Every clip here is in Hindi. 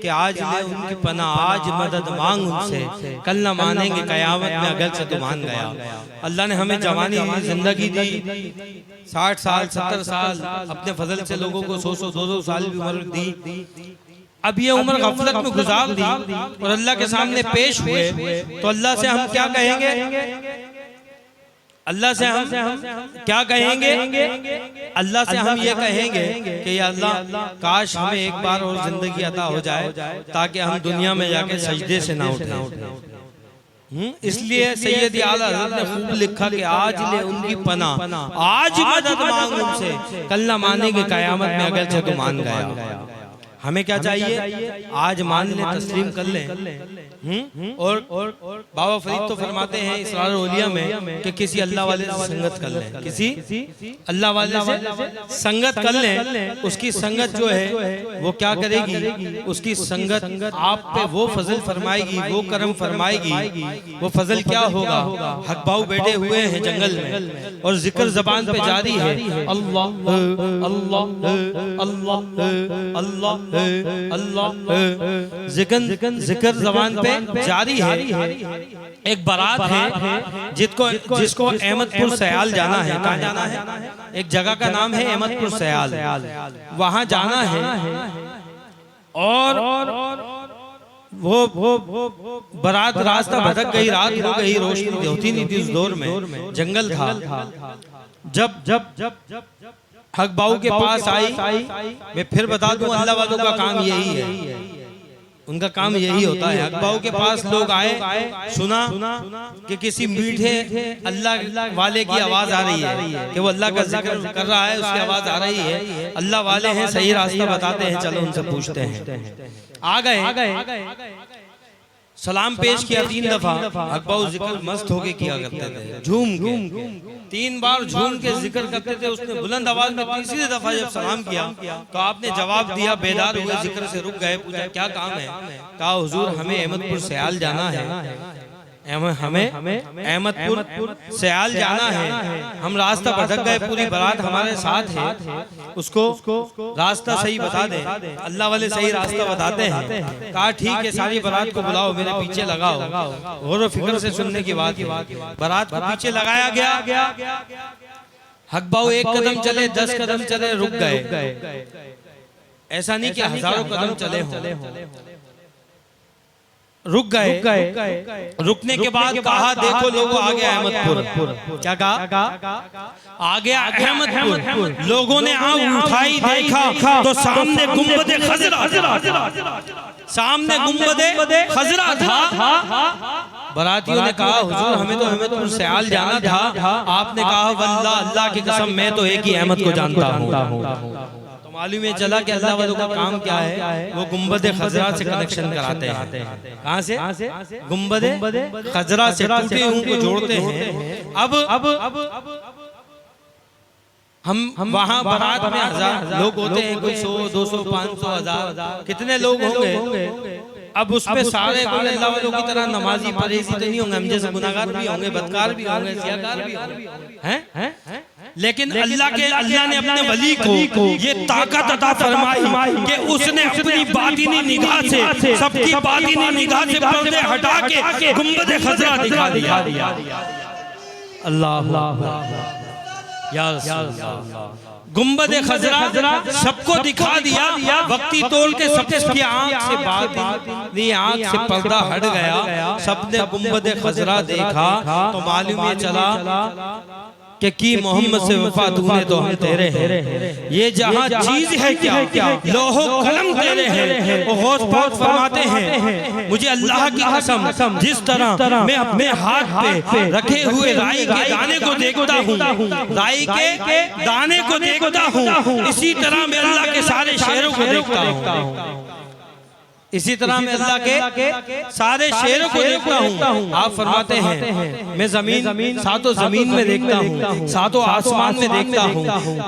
कि आज ले उनकी पनाह, आज मदद मांग उनसे, कल न मानेंगे कयामत में अगर से तू मान गया। अल्लाह ने हमें जवानी जिंदगी दी, 60 साल 70 साल अपने फजल से लोगों को 100 200 साल की उम्र दी। अब ये उम्र गफलत में गुजार दी और अल्लाह के सामने पेश हुए तो अल्लाह से हम क्या कहेंगे? अल्लाह से हम क्या कहेंगे? अल्लाह से हम ये कहेंगे कि या अल्लाह काश हमें एक बार और जिंदगी अता हो जाए ताकि हम दुनिया में जाके सजदे से ना उठें। इसलिए सैयद आला हज़रत ने खूब लिखा कि आज ले उनकी पनाह, आज मदद मांग उनसे, कल ना मानेंगे कयामत में अगर से तू मान गया। हमें क्या चाहिए? आज मान ले, तस्लीम कर ले। और बाबा फरीद तो फरमाते हैं इसरार औलिया में कि किसी अल्लाह वाले से संगत कर ले, किसी अल्लाह वाले से संगत कर ले। उसकी संगत जो है वो क्या करेगी? उसकी संगत आप पे वो फजल फरमाएगी, वो करम फरमाएगी। वो फजल क्या होगा? हक भाव बैठे हुए हैं जंगल में और जिक्र जबान पे जारी है, अल्लाह अल्लाह अल्लाह अल्लाह अल्लाह, जिक्र जबान पे जारी है। एक बारात है जिसको अहमदपुर सयाल जाना है। कहाँ जाना है? एक जगह का नाम है अहमदपुर सयाल, वहां जाना है। और वो बारात रास्ता भटक गई, रात हो गई, रोशनी होती नहीं थी उस दौर में, जंगल था। जब हक बाऊ के पास आई, मैं फिर बता दूं अल्लाह वालों का काम यही है, उनका काम यही होता है। हक बाऊ के पास लोग आए, सुना कि किसी मीठे अल्लाह वाले की आवाज आ रही है कि वो अल्लाह का जिक्र कर रहा है, उसकी आवाज आ रही है, अल्लाह वाले हैं, सही रास्ता बताते हैं, चलो उनसे पूछते हैं। आ गए, सलाम पेश किया 3 दफा। हक बाऊ जिक्र मस्त होके किया करते थे, झूम के 3 बार झूम के जिक्र करते थे। उसने बुलंद आवाज में तीसरी दफा जब सलाम किया तो आपने जवाब दिया, बेदार हुए, जिक्र से रुक गए। पूछा क्या काम है? कहा हुजूर हमें अहमदपुर सयाल जाना है, हमें अहमदपुर सयाल जाना है। हम रास्ता भटक गए, पूरी बारात हमारे साथ है, उसको रास्ता सही बता दे। अल्लाह वाले सही रास्ता बताते हैं। कहा ठीक है, सारी बारात को बुलाओ, मेरे पीछे लगाओ। गौर फिक्र से सुनने की बात है। बारात को पीछे लगाया गया। हक बाऊ 1 कदम चले, 10 कदम चले, रुक गए। ऐसा नहीं कि हजारों कदम चले हों, रुक गए। रुकने के बाद कहा देखो लोगों आ गया अहमदपुर। क्या कहा? आ गया अहमदपुर। लोगों ने आँख उठाई, देखा तो सामने गुंबदे खजरा, सामने गुंबदे खजरा था। बरातियों ने कहा हुजूर हमें तो अहमदपुर सयाल जाना था। आपने कहा वल्लाह अल्लाह की कसम मैं तो एक ही अहमद को जानता हूँ। मालूम में चला कि अल्लाह वालों का काम क्या है? वो गुंबदे खजरा से कनेक्शन कराते हैं। कहाँ से? गुंबदे खजरा से टूटे हुओं को जोड़ते हैं। अब हम वहाँ बारात में 1000 लोग होते हैं, कोई 100 200 500 1000 कितने लोग होंगे। अब उसमें सारे अल्लाह वालों की तरह नमाजी परहेजी तो नहीं होंगे, हम जैसे गुनाहगार भी होंगे, बदकार भी होंगे, सियाकार भी होंगे, लेकिन अल्लाह ने अपने वली को ये ताकत अता फरमाई कि उसने अपनी बातिनी निगाह से, सबकी बातिनी निगाह से पर्दे हटा के गुंबदे खजरा दिखा दिया। अल्लाह या गुंबदे खजरा सबको दिखा दिया। वक्ती तोड़ के सबकी आंख से आंख से पर्दा हट गया। सबने गुंबदे खजरा देखा तो मालूम ये चला कि मोहम्मद से वफा तूने तो हम तेरे हैं। ये जहाँ चीज है क्या लोहो कलम तेरे हैं। वो गौस पाक फरमाते हैं मुझे अल्लाह की कसम जिस तरह मैं अपने हाथ पे रखे हुए राई के दाने को देखता हूँ, राई के दाने को देखता हूँ, इसी तरह मैं अल्लाह के सारे शेरों को देखता हूँ। इसी तरह मैं अल्लाह के सारे शेरों को देखता हूँ। आप फरमाते हैं मैं जमीन सातों जमीन में देखता हूँ, सातों आसमान में देखता हूँ,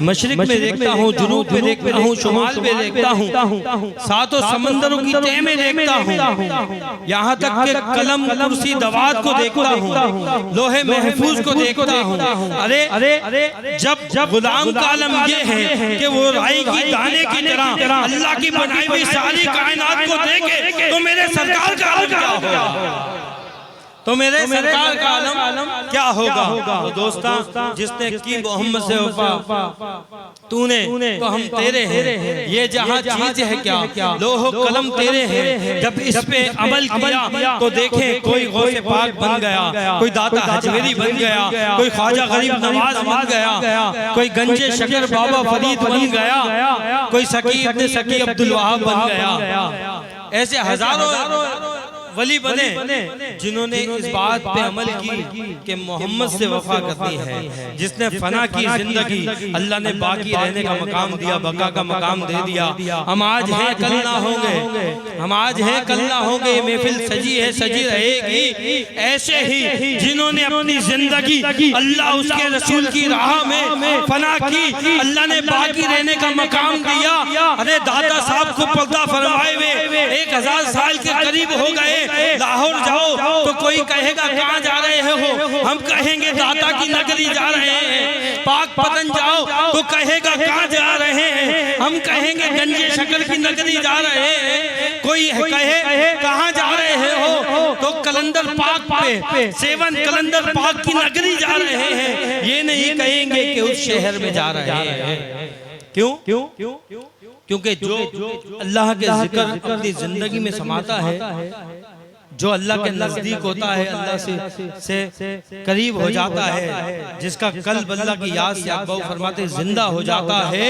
मशरिक में देखता हूँ, जुनूब में देखता हूँ, शुमाल में देखता हूँ, सातों समंदरों की तह में देखता हूँ, यहाँ तक कि कलम कुर्सी दवात को देखता हूँ, लोहे महफूज को देखता हूँ। अरे जब गुलाम का आलम ये है कि वो राई की दाने की तरह अल्लाह की बनाई हुई सारी कायनात को देखे सरकार का आलम क्या होगा, तो मेरे सरकार का आलम क्या होगा। तो दोस्ता जिसने की मोहम्मद से वफा, तूने तो हम तेरे हैं, ये जहाँ चीज है क्या लोहो कलम तेरे हैं। जब इस पे अमल किया तो देखे कोई गौसे पाक बन गया, कोई दाता हजवेरी बन गया, कोई ख्वाजा गरीब नवाज बन गया, कोई गंजे शकर बाबा फरीद बन गया, कोई सकी इब्ने सकी अब्दुल वहाब बन गया। ऐसे हजारों वली बने जिन्होंने इस बात पे अमल की कि मोहम्मद से वफा करनी है। जिसने फना की जिंदगी, अल्लाह ने बाकी रहने का मकाम दिया, बका का मकाम दे दिया। हम आज हैं कल ना होंगे, हम आज हैं कल ना होंगे। ये महफिल सजी है, सजी रहेगी। ऐसे ही जिन्होंने अपनी जिंदगी अल्लाह उसके रसूल की राह में फना की, अल्लाह ने बाकी रहने का मकाम दिया। अरे दादा साहब को पर्दा फरमाए हुए 1000 साल के करीब हो गए। लाहौर जाओ तो कोई कहेगा कहाँ जा रहे हो, हम कहेंगे दाता की नगरी जा रहे हैं। पाक पतन जाओ तो कहेगा कहाँ जा रहे हैं, हम कहेंगे गंजे शकर की नगरी जा रहे हैं। कोई कहे कहाँ जा रहे हो तो कलंदर पाक पे, सेवन कलंदर पाक की नगरी जा रहे हैं। ये नहीं कहेंगे कि उस शहर में जा रहे हैं। क्यों? क्योंकि जो अल्लाह के जिक्र अपनी जिंदगी में समाता है, जो अल्लाह के नजदीक होता है, अल्लाह से करीब हो जाता है, जिसका कल्ब अल्लाह की याद से अकबर फरमाते जिंदा हो जाता है,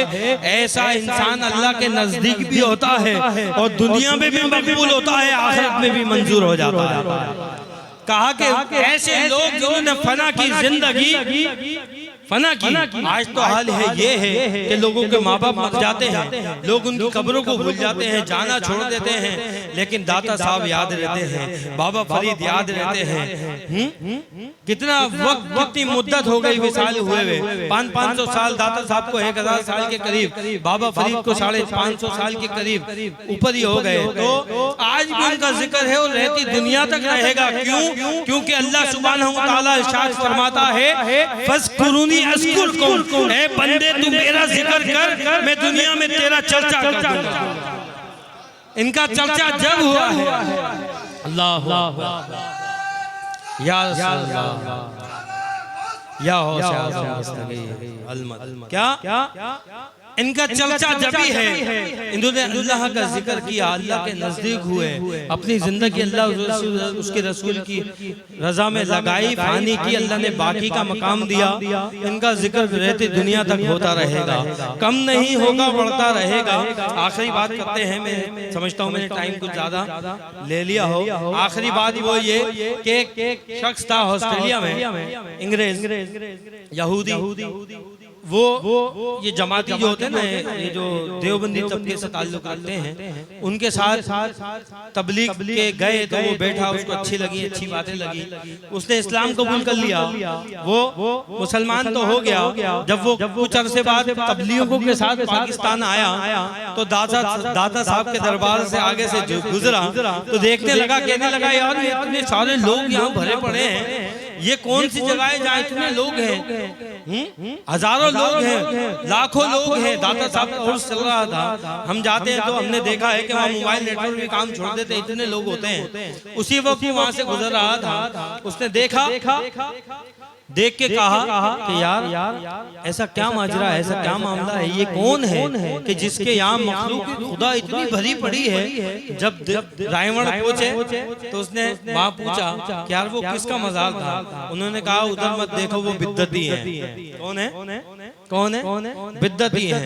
ऐसा इंसान अल्लाह के नजदीक भी होता है और दुनिया में भी मकबूल होता है, आखिरत में भी मंजूर हो जाता है। कहा कि ऐसे लोग जिन्होंने फना की जिंदगी फना की। आज तो हाल है ये है कि लोगों के माँ बाप मर जाते हैं, लोग उनकी कब्रों को भूल जाते हैं, जाना छोड़ देते हैं, लेकिन दाता साहब याद रहते हैं, बाबा फरीद याद रहते हैं। कितना वक्त, कितनी मुद्दत हो गई विसाल हुए 500 साल दाता साहब को 1000 साल के करीब, बाबा फरीद को 550 साल के करीब ऊपर ही हो गए। तो आज भी उनका जिक्र है और रहती दुनिया तक रहेगा। क्यों? क्योंकि अल्लाह सुब्हानहू व तआला इरशाद फरमाता है फज़कुरूनी अस्कुरकुम, ऐ बंदे तू मेरा जिक्र कर, मैं दुनिया में तेरा चर्चा कर दूंगा। इनका चर्चा जब हुआ है अल्लाह या क्या इनका चर्चा जब भी है, इन्होंने अल्लाह का जिक्र किया, अल्लाह के नजदीक हुए, अपनी जिंदगी अल्लाह उसके रसूल की रजा में लगाई, फानी की, अल्लाह ने बाकी का मकाम दिया। इनका जिक्र रहते दुनिया तक होता रहेगा, कम नहीं होगा, बढ़ता रहेगा। आखिरी बात करते हैं, मैं समझता हूँ मैंने टाइम कुछ ज्यादा ले लिया हो। आखिरी बात वो ये कि एक शख्स था ऑस्ट्रेलिया में, अंग्रेज यहूदी, वो ये जमाती जो होते हैं ना, ये जो देवबंदी तबके से ताल्लुक रखते हैं, उनके साथ तबलीग के गए तो वो बैठा, उसको अच्छी लगी, अच्छी बातें लगी, उसने इस्लाम कबूल कर लिया, वो मुसलमान तो हो गया। जब वो कुछ अरसे बाद तबलीगों के साथ पाकिस्तान आया तो दादा साहब के दरबार से आगे से गुजरा तो देखने लगा, कहने लगा यार ये इतने सारे लोग यहाँ भरे पड़े हैं, ये कौन सी जगह है जहाँ इतने लोग हैं, हजारों लोग हैं, लाखों लोग हैं। दादा साहब का उर्स चल रहा था, हम जाते हैं तो हमने देखा है कि वहाँ मोबाइल नेटवर्क भी काम छोड़ देते, इतने लोग होते हैं। उसी वक्त वहाँ से गुजर रहा था, उसने देखा, देख के कहा कि यार ऐसा क्या माजरा है, ऐसा क्या मामला है, ये कौन है कि जिसके यहाँ मखलूक खुदा इतनी भरी पड़ी है। जब रायवण पहुंचे तो उसने वहाँ पूछा कि यार वो किसका मजाक था। उन्होंने कहा उधर मत देखो, वो बिद्दती है। कौन है? बिद्दती है।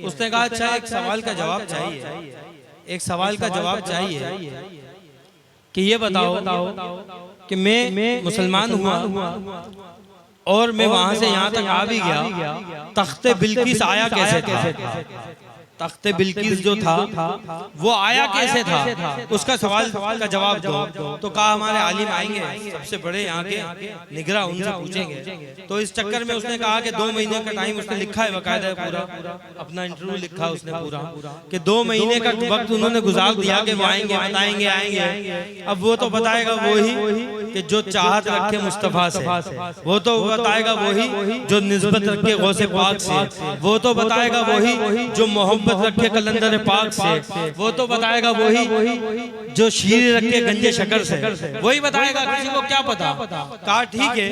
उसने कहा अच्छा एक सवाल का जवाब चाहिए, एक सवाल का जवाब चाहिए कि ये बताओ कि मैं मुसलमान हुआ और मैं वहां से यहाँ तक आ भी गया, तख्ते बिल्किस आया कैसे था? तख्ते बिल्किस जो था वो आया कैसे था, उसका सवाल का जवाब दो। तो कहा हमारे आलिम आएंगे, सबसे बड़े यहाँ के निगरां, उनसे पूछेंगे। तो इस चक्कर में उसने कहा कि 2 महीने का टाइम उसने लिखा है, बाकायदा पूरा अपना इंटरव्यू लिखा उसने पूरा कि 2 महीने का वक्त उन्होंने गुजार दिया कि वो आएंगे, बताएंगे, आएंगे। अब वो तो बताएगा वही कि जो चाहत रखे मुस्तफ़ा से, वो तो बताएगा वही जो निस्बत रखे गौसे पाक से, वो तो बताएगा वही जो मोहब्बत रखे कलंदर पाक से, वो तो बताएगा वही जो शीर रखे गंजे शकर से, वही बताएगा। किसी को क्या पता। कहा ठीक है।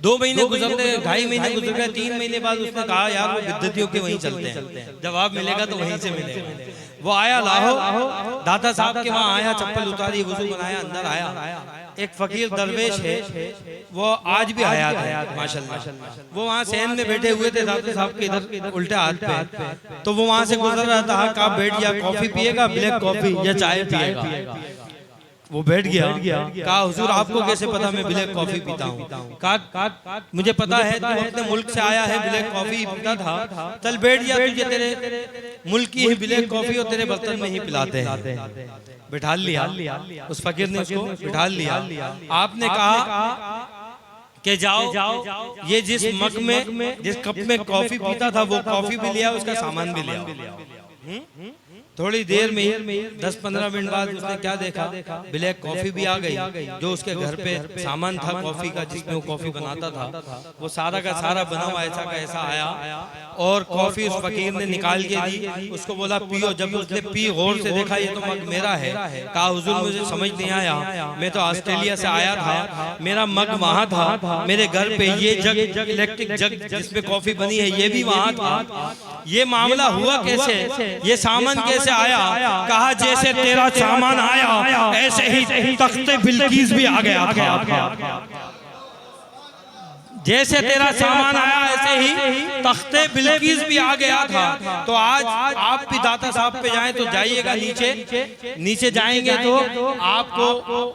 2 महीने गुजर गए, 2.5 महीने गुजर गए, 3 महीने बाद उसने कहा यार वो बिद्दतियों के वहीं चलते हैं, जवाब मिलेगा तो वहीं से मिलेगा। वो आया लाहौर, दादा साहब के वहाँ आया, चप्पल उतारी, वुज़ू बनाया, अंदर आया। एक फकीर दरवेश है, वो आज भी आया था माशाल्लाह। वो वहाँ सहन में बैठे हुए थे दादा साहब के इधर उल्टे हाथ पे, तो वो वहाँ से गुजर रहा था। कहा बैठ जा, कॉफी पिएगा, ब्लैक कॉफी या चाय पिएगा? वो बैठ गया। कहा हुजूर आपको कैसे पता मैं ब्लैक कॉफी पीता हूँ? कहा मुझे पता है, तू अपने मुल्क से आया है, ब्लैक कॉफी पीता था, चल बैठ जा, तुझे तेरे मुल्क की ही ब्लैक कॉफी और तेरे बर्तन में ही पिलाते हैं। बिठा लिया उस फकीर ने, उसको बिठा लिया। आपने कहा कि जाओ ये जिस मग में, जिस कप में कॉफी पीता था, वो कॉफी भी लिया, उसका सामान भी लिया। थोड़ी देर में 10-15 मिनट बाद उसने क्या देखा, ब्लैक कॉफी भी आ गई। जो उसके घर पे सामान था कॉफी का, जिसमें वो कॉफी बनाता था, वो सारा का सारा बना हुआ ऐसा का ऐसा आया, और कॉफी उस फकीर ने निकाल के दी। उसको बोला पियो। जब उसने पी, गौर से देखा ये तो मग मेरा है। कहा हुजूर मुझे समझ नहीं आया, मैं तो ऑस्ट्रेलिया से आया था, मेरा मग वहाँ था, मेरे घर पे ये जग, इलेक्ट्रिक जग जिसमें कॉफी बनी है, ये भी वहाँ था। ये मामला हुआ कैसे, ये सामान कैसे आया? कहा जैसे तेरा सामान आया ऐसे ही तख्ते बिल्कीस भी आ गया था। जैसे तेरा सामान आया ऐसे ही तख्ते बिल्कीस भी आ गया था। तो आज आप भी दाता साहब पे जाएं तो जाइएगा, नीचे जाएंगे तो आपको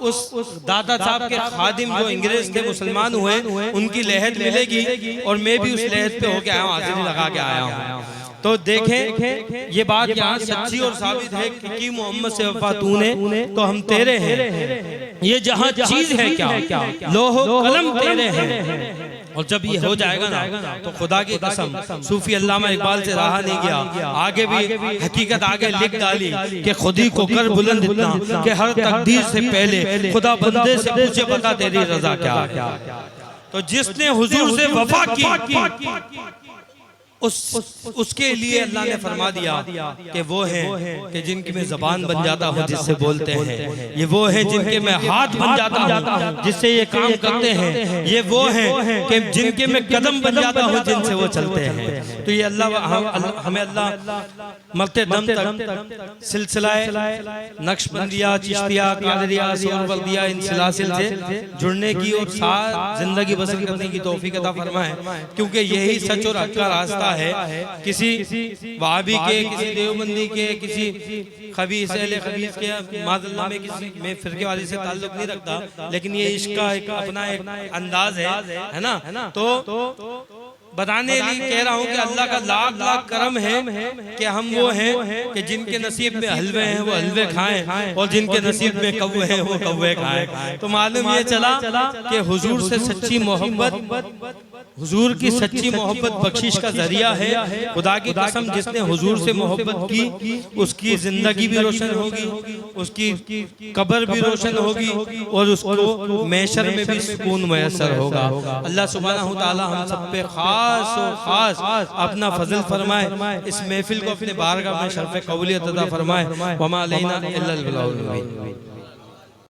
उस दाता साहब के खादिम जो अंग्रेज थे, मुसलमान हुए, उनकी लहद मिलेगी। और मैं भी उस लहद पे होके आया हूँ, हाजिरी लगा के आया हूँ। तो देखें ये बात यहाँ सच्ची और साबित है कि मोहम्मद से वफा तूने तो हम तेरे हैं। ये जहाँ चीज है क्या, लोहो कलम तेरे हैं। और जब ये हो जाएगा ना तो खुदा की कसम, सूफी अल्लामा इकबाल से रहा नहीं गया, आगे भी हकीकत आगे लिख डाली कि खुदी को कर बुलंद इतना कि हर तकदीर से पहले खुदा बंदे से पूछे बता तेरी रजा क्या। तो जिसने हुजूर से वफा की उसके लिए अल्लाह ने फरमा दिया कि वो है कि जिनकी मैं जबान बन जाता हूँ जिससे बोलते हैं, ये वो है जिनके मैं हाथ बन जाता हूँ जिससे ये काम करते हैं, ये वो है कि जिनके मैं कदम बन जाता हूँ जिनसे वो चलते हैं। तो ये अल्लाह हमें अल्लाह मरते दम तक सिलसिलाए नक्शबंदिया, चिश्तिया, कादरिया, सोहरवर्दिया, इन सिलसिल से जुड़ने की और साथ जिंदगी बसर करने की तौफीक अता फरमाए, क्योंकि यही सच और हक का रास्ता है। किसी वहाबी के, किसी देवबंदी के, किसी खबीस खबीस के माज़ल्ला में किसी में फिरके वाले से ताल्लुक नहीं रखता, लेकिन ये इश्क का एक अपना एक अंदाज है ना। तो बताने लिए कह रहा हूँ कि अल्लाह का लाख लाख करम है कि हम वो हैं कि जिनके नसीब में हलवे हैं वो हलवे खाएं, और जिनके नसीब में कौवे हैं वो कौवे खाएं। तो मालूम ये चला कि हुजूर से सच्ची मोहब्बत, हुजूर की सच्ची मोहब्बत बख्शिश का जरिया है। खुदा की कसम जिसने हुजूर से मोहब्बत की उसकी जिंदगी भी रोशन होगी, उसकी कब्र भी रोशन होगी, और उसको महशर में भी सुकून मैसर होगा। अल्लाह सुब्हानहू तआला हम सब पे खास अपना फजल फरमाए, इस महफिल को अपने बारगाह में शर्फ कबूलियत अता फरमाए। वमा अलैना इल्लल बलागुल मुबीन।